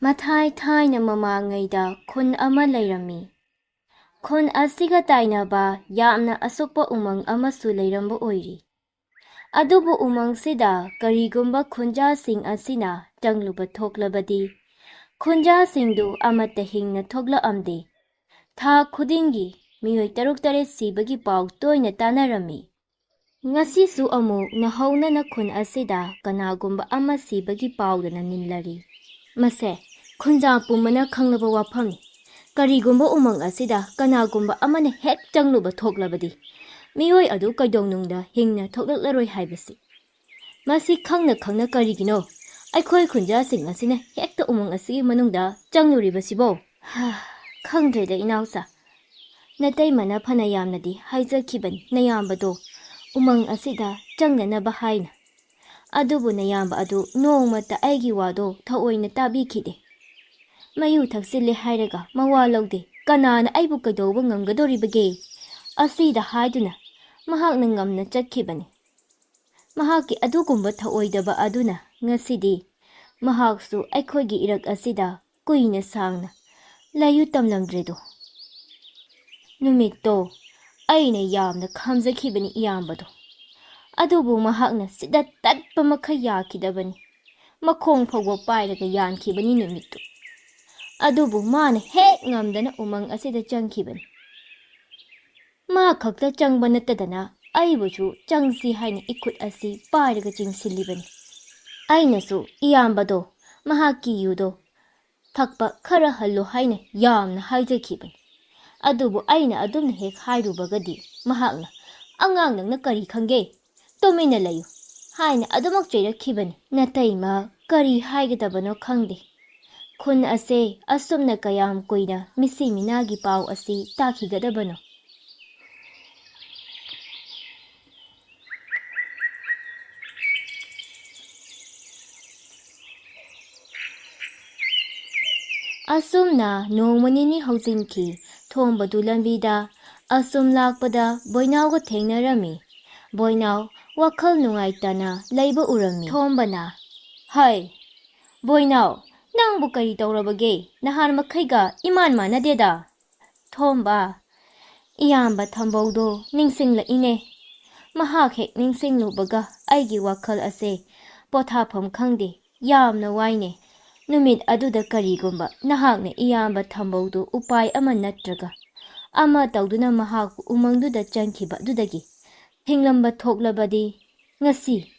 Mathai thaina mamangayda khun ama lairami. Khun asiga tainaba yamna asukpa umang amasu lairamba oiri. Adubu umang sida karigumba khunja sing asina tangluba thoklabadi. Khunja singdu amata hingna thokla amde. Tha khudingi miyoi taruk tare sibagi pau toina tanarami. Ngasisu amuk nahawna na khun asida kanagumba ama sibagi pau dana ninlari. Mase khunja pumana khanglaba wafamni. Karigumba umang asida kanagumba amana hek tangluba thoklabadi. Miyoi adu kaidongnungda hingna thoklaroi haibasi. Masi khangna khangna karigino. Aikhoi khunja sing asina hekta umang asigi manungda changluribasibo. Khangdreda inausa. Natai mana phana yamnadi haijakiban nayambado. Umang asida changnanaba haina. Adubu nayamba adu nongmata aigi wado thaoina tabikide. Mayu thaksile hairaga mawa lawde kanana aibu kaidauba ngamgadoribage. Asida haiduna mahakna ngamna chatkibani. Mahaki adugumba thaoidaba aduna ngasidi mahaksu aikhoigi irak asida kuina sangna layu tamlamdredo. Numito aina yamna khamjakibani iyambado. Adubu mahakna sida tatpa makha yakidabani. Makhong phawwa pairaga yankibani numito. Adubu mana hek ngamdana umang asida changkibani. Ma khakta changba natadana aibuchu changsi haina ikut asi pairaga chingsilibani. Ainasu iyambado mahaki yudo thakpa khara hallo haina yamna haijakibani. Adubu aina adumna hek hairubagadi mahakna angang nangna kari khange tomina layu haina adumak cheirakibani. Nataima kari haigadabano khangde. Khun ase asumna kayam kuina misi minagi pau asi takhigadabano. Asumna nongmanini hauzinki thongbadu lambida asum lakpada boinawga thengnarami. Boinaw wakhal nungaitana leiba urami. Thombana hai boinaw nangbu kari tawrabage nahan makhaiga iman manadeda. Thomba iyamba thambaudo ningsingla ine. Mahak hek ningsinglubaga aigi wakhal ase pothafam khangde yamna waine. Numit aduda karigumba nahakna iyamba thambaudo upai ama natraga. Ama tawduna mahak umangduda changkiba dudagi. Hinglamba thoklabadi ngasi.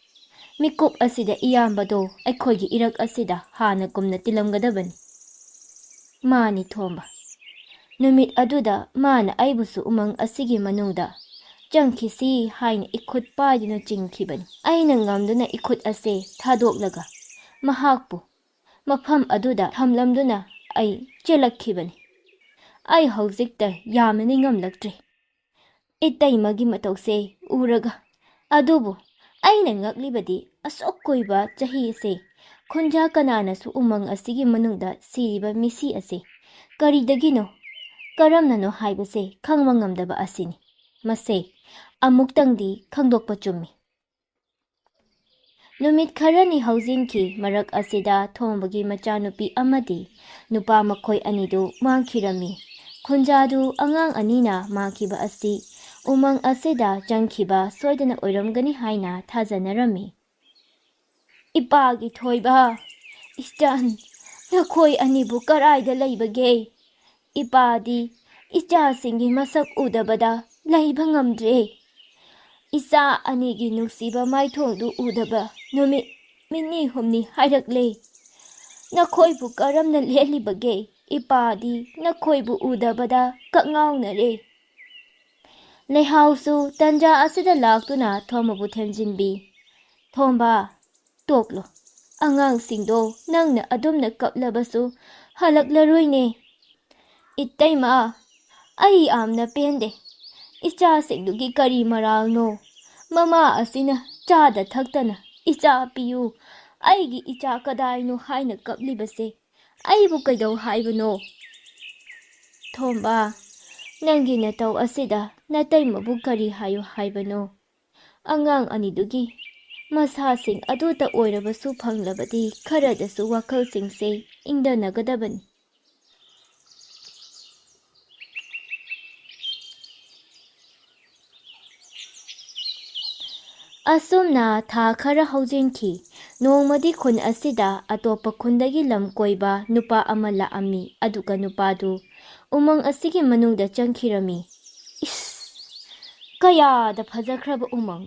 Mikup asida iyambado aikhoigi irak asida hana kumna tilamgadabani. Mani thomba. Numit aduda mana aibusu umang asigi manungda. Changkisi haina ikut paiduna chingkibani. Aina ngamduna ikut ase thadoklaga. Mahakpu mafam aduda thamlamduna ai chelakkibani. Ai haujikta yamna ningamlaktre. Itaimagi matause uraga. Adubu aina ngaklibadi asok koiba chahi ase khunja kananasu umang asigi manungda siriba misi ase karidagino karamnano haibase khangma ngamdaba asini. Mase amuktangdi khangdokpa chummi. Numit kharani haujinki marak asida thombagi machanupi amadi nupa makhoi anidu mangkhirami. Khunjadu angang anina mangkhiba asi umang asida changkhiba soidana oiramgani haina thajanarami. Ipagi thoiba istan nakhoi anibu karaida leibage. Ipadi icha singi masak udabada leiba ngamdre. Isa anigi nuksiba maithongdu udaba numit mini humni hairakle. Nakhoibu karamna lelibage. Ipadi nakhoibu udabada kakngawnare. Leihausu tanja asida laktuna thomabu themjinbi. Thomba toklo angang singdo nangna adumna kaplabasu halaklaroi. Itaima ai amna pende. Icha singdugi kari maralno. Mama asina chada thaktana icha piyu. Aigi icha kadaino haina kaplibase. Aibu kaidau haibano. Thomba nangi natau asida nataimabu kari hayo haibano. Angang anidugi masasing aduta oirabasu phanglabadi kharadasu wakhal singse ꯏꯪꯗꯅꯒꯗꯕꯅꯤ꯫ ꯑꯁꯨꯝꯅ ꯊꯥ ꯈꯔ ꯍꯧꯖꯤꯟꯈꯤ꯫ ꯅꯣꯡꯃꯗꯤ ꯈꯨꯟ ꯑꯁꯤꯗ ꯑꯇꯣꯞꯄ ꯈꯨꯟꯗꯒꯤ ꯂꯝ ꯀꯣꯏꯕ ꯅꯨꯄꯥ ꯑꯃ ꯂꯥꯛꯑꯝꯃꯤ꯫ ꯑꯗꯨꯒ ꯅꯨꯄꯥꯗꯨ ꯎꯃꯪ ꯑꯁꯤꯒꯤ ꯃꯅꯨꯡꯗ ꯆꯪꯈꯤꯔꯝꯃꯤ꯫ ꯏꯁ! ꯀꯌꯥꯗ ꯐꯖꯈ꯭ꯔꯕ ꯎꯃꯪ!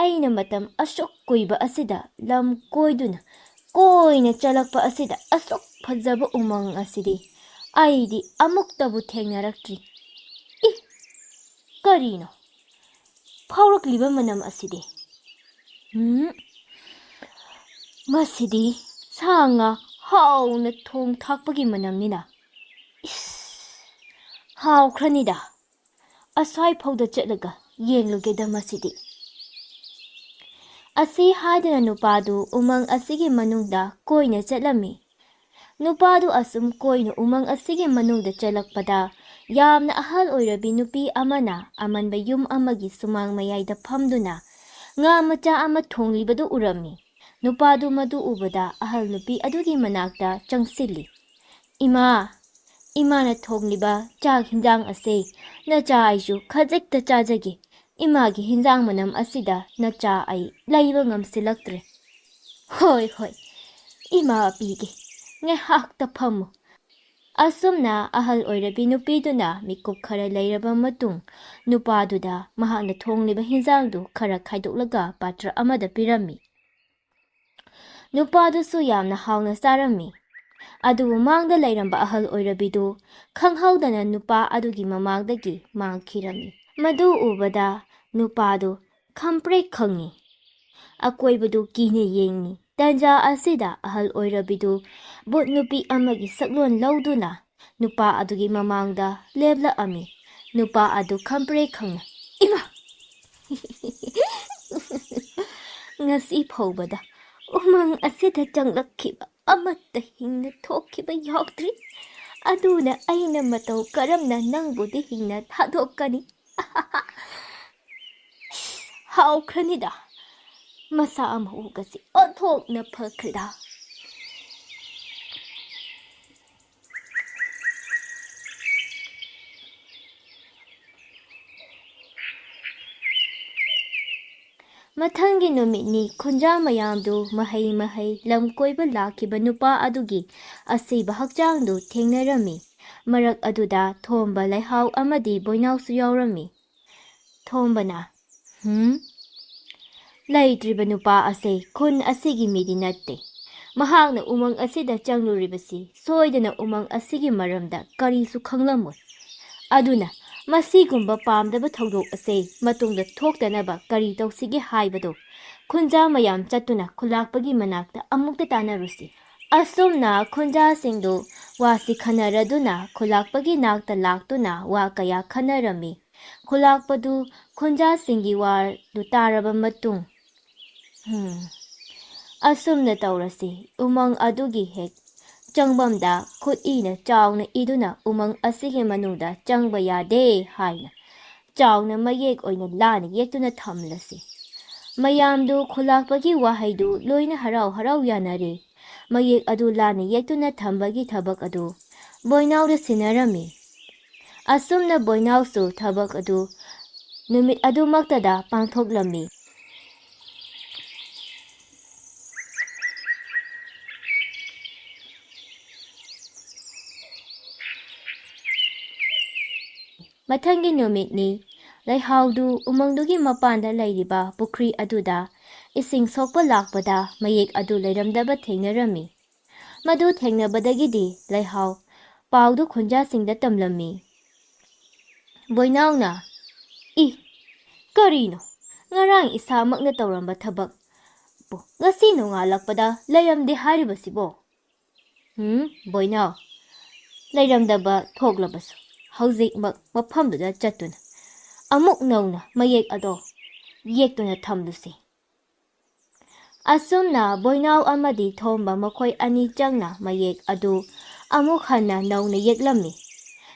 ꯑꯩꯅ ꯃꯇꯝ ꯑꯁꯨꯛ ꯀꯨꯏꯕ ꯑꯁꯤꯗ ꯂꯝ ꯀꯣꯏꯗꯨꯅ ꯀꯣꯏꯅ ꯆꯠꯂꯛꯄ ꯑꯁꯤꯗ ꯑꯁꯨꯛ ꯐꯖꯕ ꯎꯃꯪ ꯑꯁꯤꯗꯤ ꯑꯩꯗꯤ ꯑꯃꯨꯛꯇꯕꯨ ꯊꯦꯡꯅꯔꯛꯇ꯭ꯔꯤ꯫ ꯏ! ꯀꯔꯤꯅꯣ ꯐꯥꯎꯔꯛꯂꯤꯕ ꯃꯅꯝ ꯑꯁꯤꯗꯤ? ꯃꯁꯤꯗꯤ ꯁꯥ ꯉꯥ ꯍꯥꯎꯅ ꯊꯣꯡ ꯊꯥꯛꯄꯒꯤ ꯃꯅꯝꯅꯤꯅ꯫ ꯏꯁ! ꯍꯥꯎꯈ꯭ꯔꯅꯤꯗ꯫ ꯑꯁ꯭ꯋꯥꯏꯐꯥꯎꯗ ꯆꯠꯂꯒ ꯌꯦꯡꯂꯨꯒꯦꯗ ꯃꯁꯤꯗꯤ꯫ ꯑꯁꯤ ꯍꯥꯏꯗꯨꯅ ꯅꯨꯄꯥꯗꯨ ꯎꯃꯪ ꯑꯁꯤꯒꯤ ꯃꯅꯨꯡꯗ ꯀꯣꯏꯅ ꯆꯠꯂꯝꯃꯤ꯫ ꯅꯨꯄꯥꯗꯨ ꯑꯁꯨꯝ ꯀꯣꯏꯅ ꯎꯃꯪ ꯑꯁꯤꯒꯤ ꯃꯅꯨꯡꯗ ꯆꯠꯂꯛꯄꯗ ꯌꯥꯝꯅ ꯑꯍꯜ ꯑꯣꯏꯔꯕꯤ ꯅꯨꯄꯤ ꯑꯃꯅ ꯑꯃꯟꯕ ꯌꯨꯝ ꯑꯃꯒꯤ ꯁꯨꯃꯥꯡ ꯃꯌꯥꯏꯗ ꯐꯝꯗꯨꯅ ꯉꯥ ꯃꯆꯥ ꯑꯃ ꯊꯣꯡꯂꯤꯕꯗꯨ ꯎꯔꯝꯃꯤ꯫ ꯅꯨꯄꯥꯗꯨ ꯃꯗꯨ ꯎꯕꯗ ꯑꯍꯜ ꯅꯨꯄꯤ ꯑꯗꯨꯒꯤ ꯃꯅꯥꯛꯇ ꯆꯪꯁꯤꯜꯂꯤ꯫ "ꯏꯃꯥ, ꯏꯃꯥꯅ ꯊꯣꯡꯂꯤꯕ ꯆꯥꯛ ꯍꯤꯟꯖꯥꯡ ꯑꯁꯦ ꯅꯆꯥ ꯑꯩꯁꯨ ꯈꯖꯤꯛꯇ ꯆꯥꯖꯒꯦ꯫ ꯏꯃꯥꯒꯤ ꯍꯤꯟꯖꯥꯡ ꯃꯅꯝ ꯑꯁꯤꯗ ꯅꯆꯥ ꯑꯩ ꯂꯩꯕ ꯉꯝꯁꯤꯜꯂꯛꯇ꯭ꯔꯦ"꯫ "ꯍꯣꯏ ꯍꯣꯏ, ꯏꯃꯥ ꯄꯤꯒꯦ, ꯉꯥꯏꯍꯥꯛꯇ ꯐꯝꯃꯨ"꯫ ꯑꯁꯨꯝꯅ ꯑꯍꯜ ꯑꯣꯏꯔꯕꯤ ꯅꯨꯄꯤꯗꯨꯅ ꯃꯤꯀꯨꯞ ꯈꯔ ꯂꯩꯔꯕ ꯃꯇꯨꯡ ꯅꯨꯄꯥꯗꯨꯗ ꯃꯍꯥꯛꯅ ꯊꯣꯡꯂꯤꯕ ꯍꯤꯟꯖꯥꯡꯗꯨ ꯈꯔ ꯈꯥꯏꯗꯣꯛꯂꯒ ꯄꯥꯇ꯭ꯔ ꯑꯃꯗ ꯄꯤꯔꯝꯃꯤ꯫ ꯅꯨꯄꯥꯗꯨꯁꯨ ꯌꯥꯝꯅ ꯍꯥꯎꯅ ꯆꯥꯔꯝꯃꯤ꯫ ꯑꯗꯨꯕꯨ ꯃꯥꯡꯗ ꯂꯩꯔꯝꯕ ꯑꯍꯜ ꯑꯣꯏꯔꯕꯤꯗꯨ ꯈꯪꯍꯧꯗꯅ ꯅꯨꯄꯥ ꯑꯗꯨꯒꯤ ꯃꯃꯥꯡꯗꯒꯤ ꯃꯥꯡꯈꯤꯔꯝꯃꯤ꯫ ꯃꯗꯨ ꯎꯕꯗ ꯅꯨꯄꯥꯗꯨ ꯈꯪꯄ꯭ꯔꯦꯛ ꯈꯪꯉꯤ꯫ ꯑꯀꯣꯏꯕꯗꯨ ꯀꯤꯅ ꯌꯦꯡꯉꯤ꯫ ꯇꯥꯟꯖꯥ ꯑꯁꯤꯗ ꯑꯍꯜ ꯑꯣꯏꯔꯕꯤꯗꯨ ꯚꯨꯠ ꯅꯨꯄꯤ ꯑꯃꯒꯤ ꯁꯛꯂꯣꯟ ꯂꯧꯗꯨꯅ ꯅꯨꯄꯥ ꯑꯗꯨꯒꯤ ꯃꯃꯥꯡꯗ ꯂꯦꯞꯂꯛꯑꯝꯃꯤ꯫ ꯅꯨꯄꯥ ꯑꯗꯨ ꯈꯪꯄ꯭ꯔꯦꯛ ꯈꯪꯅ "ꯏꯃꯥ! ꯉꯁꯤ ꯐꯥꯎꯕꯗ ꯎꯃꯪ ꯑꯁꯤꯗ ꯆꯪꯂꯛꯈꯤꯕ ꯑꯃꯠꯇ ꯍꯤꯡꯅ ꯊꯣꯛꯈꯤꯕ ꯌꯥꯎꯗ꯭ꯔꯤ꯫ ꯑꯗꯨꯅ ꯑꯩꯅ ꯃꯇꯧ ꯀꯔꯝꯅ ꯅꯪꯕꯨꯗꯤ ꯍꯤꯡꯅ ꯊꯥꯗꯣꯛꯀꯅꯤ? ꯍꯥꯎꯈ꯭ꯔꯅꯤꯗ, ꯃꯁꯥ ꯃꯎꯒꯁꯤ ꯑꯣꯟꯊꯣꯛꯅ ꯐꯈ꯭ꯔꯦꯗ"꯫ ꯃꯊꯪꯒꯤ ꯅꯨꯃꯤꯠꯅꯤ꯫ ꯈꯨꯟꯖꯥ ꯃꯌꯥꯝꯗꯨ ꯃꯍꯩ ꯃꯍꯩ ꯂꯝ ꯀꯣꯏꯕ ꯂꯥꯛꯈꯤꯕ ꯅꯨꯄꯥ ꯑꯗꯨꯒꯤ ꯑꯁꯤꯕ ꯍꯛꯆꯥꯡꯗꯨ ꯊꯦꯡꯅꯔꯝꯃꯤ꯫ ꯃꯔꯛ ꯑꯗꯨꯗ ꯊꯣꯝꯕ, ꯂꯩꯍꯥꯎ ꯑꯃꯗꯤ ꯕꯣꯏꯅꯥꯎꯁꯨ ꯌꯥꯎꯔꯝꯃꯤ꯫ ꯊꯣꯝꯕꯅ "ꯂꯩꯇ꯭ꯔꯤꯕ ꯅꯨꯄꯥ ꯑꯁꯦ ꯈꯨꯟ ꯑꯁꯤꯒꯤ ꯃꯤꯗꯤ ꯅꯠꯇꯦ꯫ ꯃꯍꯥꯛꯅ ꯎꯃꯪ ꯑꯁꯤꯗ ꯆꯪꯂꯨꯔꯤꯕꯁꯤ ꯁꯣꯏꯗꯅ ꯎꯃꯪ ꯑꯁꯤꯒꯤ ꯃꯔꯝꯗ ꯀꯔꯤꯁꯨ ꯈꯪꯂꯝꯃꯣꯏ꯫ ꯑꯗꯨꯅ ꯃꯁꯤꯒꯨꯝꯕ ꯄꯥꯝꯗꯕ ꯊꯧꯗꯣꯛ ꯑꯁꯦ ꯃꯇꯨꯡꯗ ꯊꯣꯛꯇꯅꯕ ꯀꯔꯤ ꯇꯧꯁꯤꯒꯦ ꯍꯥꯏꯕꯗꯨ ꯈꯨꯟꯖꯥ ꯃꯌꯥꯝ ꯆꯠꯇꯨꯅ ꯈꯨꯜꯂꯥꯛꯄꯒꯤ ꯃꯅꯥꯛꯇ ꯑꯃꯨꯛꯇ ꯇꯥꯟꯅꯔꯨꯁꯤ"꯫ ꯑꯁꯨꯝꯅ ꯈꯨꯟꯖꯥꯁꯤꯡꯗꯨ ꯋꯥꯁꯤ ꯈꯟꯅꯔꯗꯨꯅ ꯈꯨꯜꯂꯥꯛꯄꯒꯤ ꯅꯥꯛꯇ ꯂꯥꯛꯇꯨꯅ ꯋꯥ ꯀꯌꯥ ꯈꯟꯅꯔꯝꯃꯤ꯫ ꯈꯨꯜꯂꯥꯛꯄꯗꯨ ꯈꯨꯟꯖꯥꯁꯤꯡꯒꯤ ꯋꯥꯗꯨ ꯇꯥꯔꯕ ꯃꯇꯨꯡ "ꯑꯁꯨꯝꯅ ꯇꯧꯔꯁꯤ, ꯎꯃꯪ ꯑꯗꯨꯒꯤ ꯍꯦꯛ ꯆꯪꯐꯝꯗ ꯈꯨꯠ ꯏꯅ ꯆꯥꯎꯅ ꯏꯗꯨꯅ ꯎꯃꯪ ꯑꯁꯤꯒꯤ ꯃꯅꯨꯡꯗ ꯆꯪꯕ ꯌꯥꯗꯦ ꯍꯥꯏꯅ ꯆꯥꯎꯅ ꯃꯌꯦꯛ ꯑꯣꯏꯅ ꯂꯥꯟꯅ ꯌꯦꯛꯇꯨꯅ ꯊꯝꯂꯁꯤ"꯫ ꯃꯌꯥꯝꯗꯨ ꯈꯨꯜꯂꯥꯛꯄꯒꯤ ꯋꯥꯍꯩꯗꯨ ꯂꯣꯏꯅ ꯍꯔꯥꯎ ꯍꯔꯥꯎ ꯌꯥꯅꯔꯦ꯫ ꯃꯌꯦꯛ ꯑꯗꯨ ꯂꯥꯟꯅ ꯌꯦꯛꯇꯨꯅ ꯊꯝꯕꯒꯤ ꯊꯕꯛ ꯑꯗꯨ ꯕꯣꯏꯅꯥꯎꯗ ꯁꯤꯟꯅꯔꯝꯃꯤ꯫ ꯑꯁꯨꯝꯅ ꯕꯣꯏꯅꯥꯎꯁꯨ ꯊꯕꯛ ꯑꯗꯨ ꯅꯨꯃꯤꯠ ꯑꯗꯨꯃꯛꯇꯗ ꯄꯥꯡꯊꯣꯛꯂꯝꯃꯤ꯫ ꯃꯊꯪꯒꯤ ꯅꯨꯃꯤꯠꯅꯤ꯫ ꯂꯩꯍꯥꯎꯗꯨ ꯎꯃꯪꯗꯨꯒꯤ ꯃꯄꯥꯟꯗ ꯂꯩꯔꯤꯕ ꯄꯨꯈ꯭ꯔꯤ ꯑꯗꯨꯗ ꯏꯁꯤꯡ ꯁꯣꯛꯄ ꯂꯥꯛꯄꯗ ꯃꯌꯦꯛ ꯑꯗꯨ ꯂꯩꯔꯝꯗꯕ ꯊꯦꯡꯅꯔꯝꯃꯤ꯫ ꯃꯗꯨ ꯊꯦꯡꯅꯕꯗꯒꯤꯗꯤ ꯂꯩꯍꯥꯎ ꯄꯥꯎꯗꯨ ꯈꯨꯟꯖꯥꯁꯤꯡꯗ ꯇꯝꯂꯝꯃꯤ꯫ ꯕꯣꯏꯅꯥꯎꯅ "ꯏ! ꯀꯔꯤꯅꯣ ꯉꯔꯥꯡ ꯏꯁꯥꯃꯛꯅ ꯇꯧꯔꯝꯕ ꯊꯕꯛꯄꯨ ꯉꯁꯤ ꯅꯣꯡꯉꯥꯜꯂꯛꯄꯗ ꯂꯩꯔꯝꯗꯦ ꯍꯥꯏꯔꯤꯕꯁꯤꯕꯣ"꯫ ꯕꯣꯏꯅꯥꯎ, ꯂꯩꯔꯝꯗꯕ ꯊꯣꯛꯂꯕꯁꯨ ꯍꯧꯖꯤꯛꯃꯛ ꯃꯐꯝꯗꯨꯗ ꯆꯠꯇꯨꯅ ꯑꯃꯨꯛ ꯅꯧꯅ ꯃꯌꯦꯛ ꯑꯗꯣ ꯌꯦꯛꯇꯨꯅ ꯊꯝꯂꯨꯁꯤ"꯫ ꯑꯁꯨꯝꯅ ꯕꯣꯏꯅꯥꯎ ꯑꯃꯗꯤ ꯊꯣꯝꯕ ꯃꯈꯣꯏ ꯑꯅꯤ ꯆꯪꯅ ꯃꯌꯦꯛ ꯑꯗꯨ ꯑꯃꯨꯛ ꯍꯟꯅ ꯅꯧꯅ ꯌꯦꯛꯂꯝꯃꯤ꯫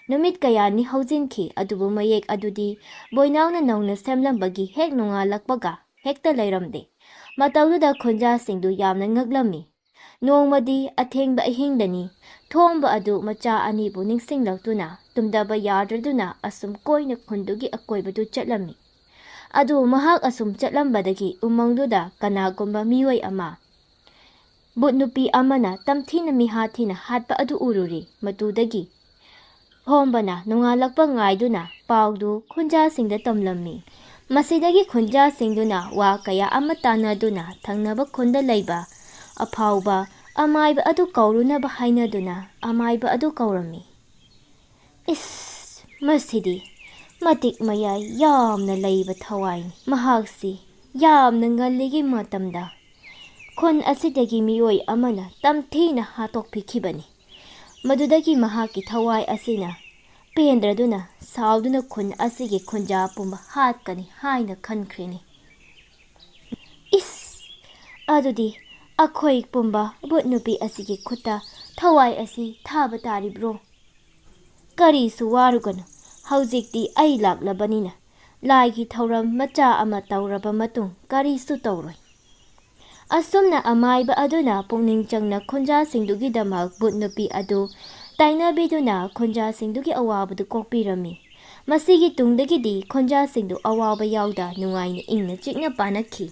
ꯅꯨꯃꯤꯠ ꯀꯌꯥꯅꯤ ꯍꯧꯖꯤꯟꯈꯤ꯫ ꯑꯗꯨꯕꯨ ꯃꯌꯦꯛ ꯑꯗꯨꯗꯤ ꯕꯣꯏꯅꯥꯎꯅ ꯅꯧꯅ ꯁꯦꯝꯂꯝꯕꯒꯤ ꯍꯦꯛ ꯅꯣꯡꯉꯥꯜꯂꯛꯄꯒ ꯍꯦꯛꯇ ꯂꯩꯔꯝꯗꯦ꯫ ꯃꯇꯧꯗꯨꯗ ꯈꯨꯟꯖꯥꯁꯤꯡꯗꯨ ꯌꯥꯝꯅ ꯉꯛꯂꯝꯃꯤ꯫ Nongmadi athengba ahingdani thomba adu macha anibu ningsinglakduna tumdaba yadraduna asum koina khundugi akoibadu chatlami. Adu mahak asum chatlambadagi umangduda kanagumba miwai ama butnupi amana tamthina mihathina hatpa adu ururi matudagi hombana nungalakpa ngaiduna pawdu khunjasingda tamlammi. Masidagi khunjasingduna wa kaya ama tanaduna thangnaba khunda leiba afauba amaiba adu kaurunaba hainaduna amaiba adu kaurami. Masidi matik mayai yamna leiba thawaini mahaksi yamna ngaligi matamda khun asidagi mioi amana tamthina hatokphikibani. Madudagi mahaki thawai asina pendraduna sauduna khun asigi khunja pumba hatkani haina khankhreni. Adudi akhoi pumba butnupi asigi khuta thawai asi thaba taribro. Kari suwaruganu haujikti ai laklabanina laigi thauram macha ama tauraba matung kari su tauroi. Asumna amaiba aduna pungning changna khunja singdugi damak butnupi adu tainabiduna khunja singdugi awabadu kokpirami. Masigi tungdagidi khunja singdu awaba yauda nungaina ingna chikna panakhi.